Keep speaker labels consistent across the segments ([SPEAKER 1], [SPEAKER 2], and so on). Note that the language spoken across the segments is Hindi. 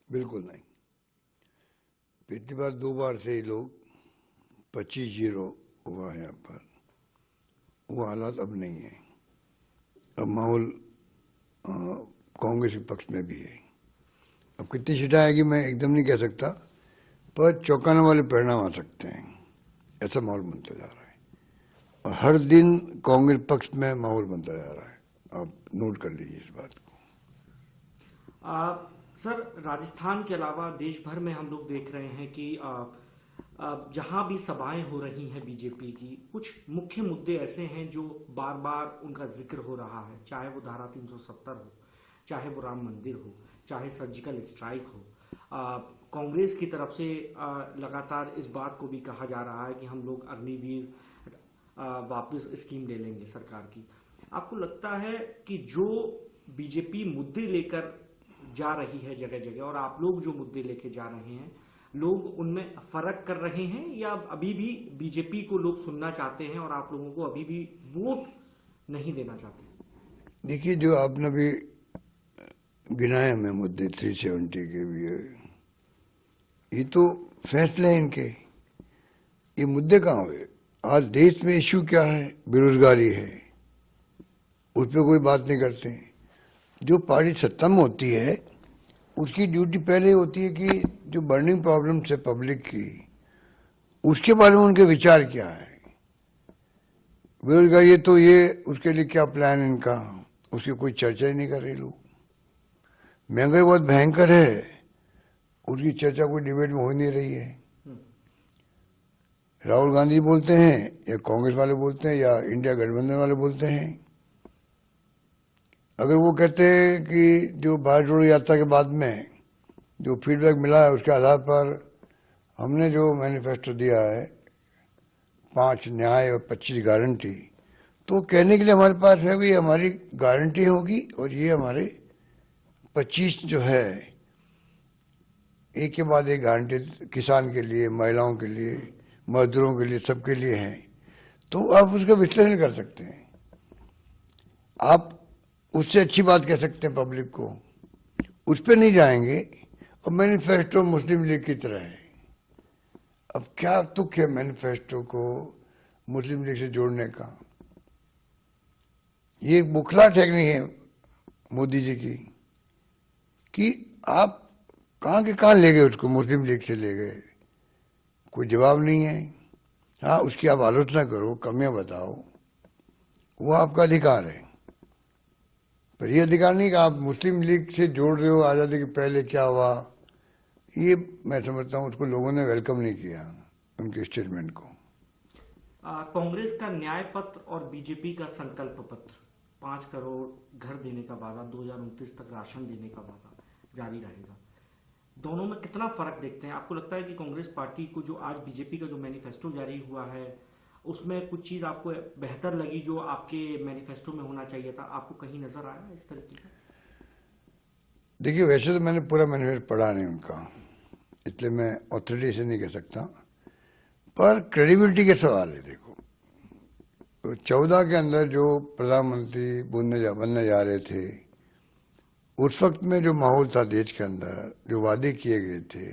[SPEAKER 1] बिल्कुल नहीं। पिछली बार 2 बार से ही लोग 25-0 हुआ है यहाँ पर, वो हालात अब नहीं है। अब माहौल कांग्रेस के पक्ष में भी है। अब कितनी सीटें आएगी मैं एकदम नहीं कह सकता, पर चौंकाने वाले परिणाम आ सकते हैं, ऐसा माहौल बनता जा रहा है। और हर दिन कांग्रेस पक्ष में माहौल बनता जा रहा है, आप नोट कर लीजिए इस बात को।
[SPEAKER 2] सर, राजस्थान के अलावा देश भर में हम लोग देख रहे हैं कि जहां भी सभाएं हो रही हैं बीजेपी की, कुछ मुख्य मुद्दे ऐसे हैं जो बार बार उनका जिक्र हो रहा है, चाहे वो धारा 370 हो, चाहे वो राम मंदिर हो, चाहे सर्जिकल स्ट्राइक हो। कांग्रेस की तरफ से लगातार इस बात को भी कहा जा रहा है कि हम लोग अग्निवीर वापस स्कीम ले लेंगे सरकार की। आपको लगता है कि जो बीजेपी मुद्दे लेकर जा रही है जगह जगह, और आप लोग जो मुद्दे लेके जा रहे हैं, लोग उनमें फर्क कर रहे हैं, या अभी भी बीजेपी को लोग सुनना चाहते हैं और आप लोगों को अभी भी वोट नहीं देना चाहते?
[SPEAKER 1] देखिए, जो आपने भी गिनाए हमें मुद्दे 370 के भी है, ये तो फैसले हैं इनके। ये मुद्दे कहाँ हुए? आज देश में इश्यू क्या है? बेरोजगारी है, उस पर कोई बात नहीं करते हैं। जो पार्टी सत्ता में होती है उसकी ड्यूटी पहले होती है कि जो बर्निंग प्रॉब्लम्स है पब्लिक की, उसके बारे में उनके विचार क्या है। बेरोजगारी है तो ये उसके लिए क्या प्लान इनका, उसकी कोई चर्चा ही नहीं कर रहे लोग। महंगाई बहुत भयंकर है, उसकी चर्चा कोई डिबेट में हो नहीं रही है। राहुल गांधी बोलते हैं या कांग्रेस वाले बोलते हैं या इंडिया गठबंधन वाले बोलते हैं, अगर वो कहते हैं कि जो भारत जोड़ो यात्रा के बाद में जो फीडबैक मिला है उसके आधार पर हमने जो मैनिफेस्टो दिया है 5 न्याय और 25 गारंटी, तो कहने के लिए हमारे पास है कि हमारी गारंटी होगी और ये हमारे 25 जो है एक के बाद एक गारंटी किसान के लिए, महिलाओं के लिए, मजदूरों के लिए, सबके लिए है। तो आप उसका विश्लेषण कर सकते हैं, आप उससे अच्छी बात कह सकते हैं पब्लिक को, उस पर नहीं जाएंगे। और मैनिफेस्टो मुस्लिम लीग की तरह है। अब क्या तुक है मैनिफेस्टो को मुस्लिम लीग से जोड़ने का? ये एक बुखलाहट है नहीं है मोदी जी की कि आप कहाँ के कहाँ ले गए उसको, मुस्लिम लीग से ले गए, कोई जवाब नहीं है। हाँ, उसकी आप आलोचना करो, कमियां बताओ, वो आपका अधिकार है, पर ये अधिकार नहीं कि आप मुस्लिम लीग से जोड़ रहे हो आज़ादी के पहले क्या हुआ। ये मैं समझता हूँ उसको लोगों ने वेलकम नहीं किया, उनके स्टेटमेंट को।
[SPEAKER 2] कांग्रेस का न्याय पत्र और बीजेपी का संकल्प पत्र, 5 करोड़ घर देने का वादा, 2029 तक राशन देने का वादा जारी रहेगा, दोनों में कितना फर्क देखते हैं? आपको लगता है कि कांग्रेस पार्टी को जो आज बीजेपी का जो मैनिफेस्टो जारी हुआ है उसमें कुछ चीज आपको बेहतर लगी जो आपके मैनिफेस्टो में होना चाहिए था? आपको कहीं नजर आया इस तरीके का?
[SPEAKER 1] देखिए, वैसे तो मैंने पूरा मैनिफेस्टो पढ़ा नहीं उनका, इसलिए मैं ऑथोरिटी से नहीं कह सकता, पर क्रेडिबिलिटी के सवाल है। देखो, तो 14 के अंदर जो प्रधानमंत्री बनने जा रहे थे, उस वक्त में जो माहौल था देश के अंदर, जो वादे किए गए थे,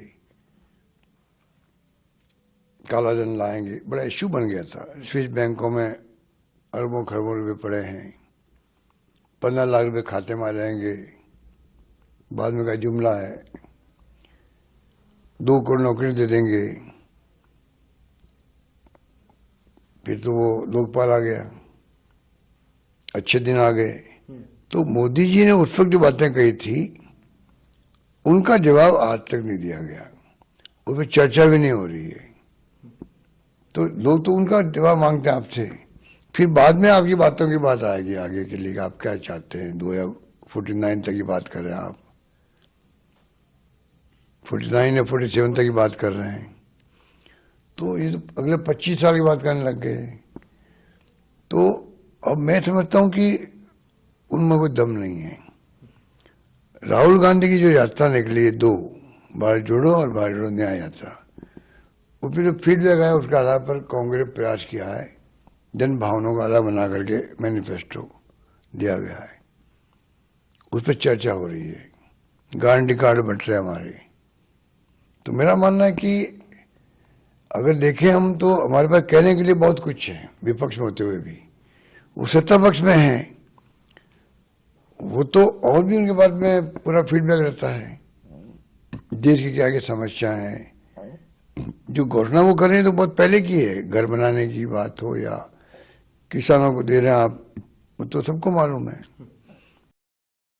[SPEAKER 1] काला धन लाएंगे, बड़ा इश्यू बन गया था। स्विस बैंकों में अरबों खरबों रुपए पड़े हैं, 15 लाख रुपए खाते में आ जाएंगे, बाद में का जुमला है 2 करोड़ नौकरी दे देंगे, फिर तो वो लोकपाल आ गया, अच्छे दिन आ गए। तो मोदी जी ने उस वक्त जो बातें कही थी उनका जवाब आज तक नहीं दिया गया, उस पर चर्चा भी नहीं हो रही है। तो लोग तो उनका जवाब मांगते हैं आपसे, फिर बाद में आपकी बातों की बात आएगी आगे के लिए, आप क्या चाहते हैं। 2049 तक की बात कर रहे हैं आप, 49 या 47 तक की बात कर रहे हैं, तो ये तो अगले 25 साल की बात करने लग गए। तो अब मैं समझता हूं कि उनमें कोई दम नहीं है। राहुल गांधी की जो यात्रा निकली है 2, भारत जोड़ो और भारत जोड़ो न्याय यात्रा, उसमें जो फीडबैक आया उसके आधार पर कांग्रेस प्रयास किया है, जन भावनाओं का आधार बना करके मैनिफेस्टो दिया गया है, उस पर चर्चा हो रही है। गारंटी कार्ड बट रहे हमारे। तो मेरा मानना है कि अगर देखें हम तो हमारे पास कहने के लिए बहुत कुछ है, विपक्ष में होते हुए भी। वो सत्ता पक्ष में है, वो तो और भी उनके बारे में पूरा फीडबैक रहता है, देश की क्या क्या समस्या है। जो घोषणा वो कर रहे हैं तो बहुत पहले की है, घर बनाने की बात हो या किसानों को दे रहे हैं आप, वो तो सबको मालूम है।